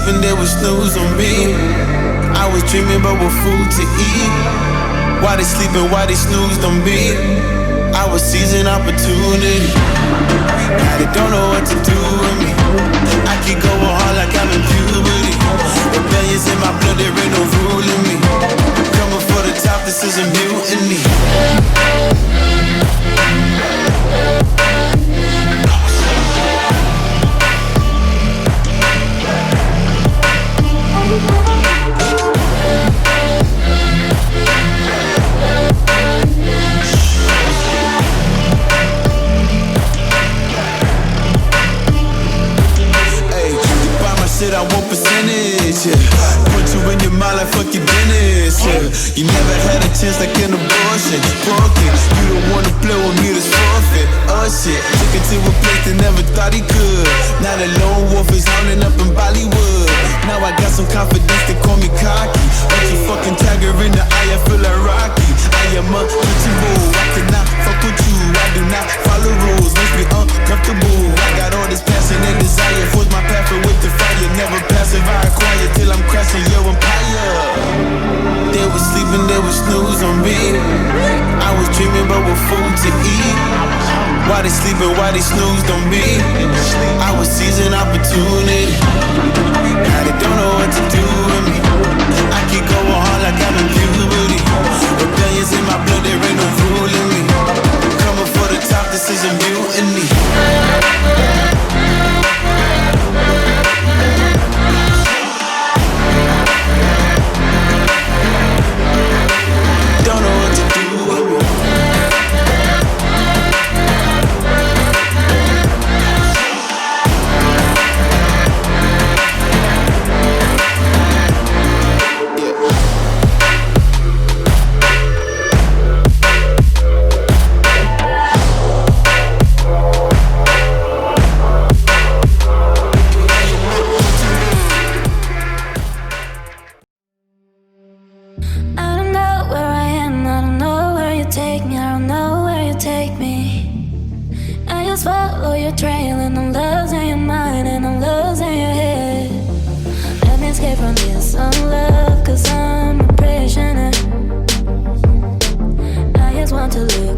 sleeping, they would snooze on me. I was dreaming about what food to eat. Why they sleeping, why they snoozed on me? I was seizing opportunity. Now they don't know what to do with me. I keep going hard like I'm in puberty. Rebellions in my blood, there ain't no ruling me. Coming for the top, this is a mutiny. Shit, I want percentage, yeah. Put you in your mind like fuck your business, yeah. You never had a chance like an abortion. Broken, you don't wanna play with me, this forfeit. Oh shit, took it to a place that never thought he could. Now the lone wolf is howling up in Bollywood. Now I got some confidence, they call me cocky. But you fucking tiger in the eye, I feel like Rocky. I am untouchable, I cannot fuck with you. I do not follow rules, makes me uncomfortable. I got all this passion and desire, force my path with the fire. Never passive, I acquire till I'm crashing your empire. They were sleeping, they would snooze on me. I was dreaming about what food to eat. Why they sleeping, why they snoozed on me? I was seizing opportunity. Now they don't know what to do with me. I keep going hard like I'm in puberty. Rebellions in my blood, there ain't no ruling me. Coming for the top, this is a mutiny. Don't know what to do with me. To live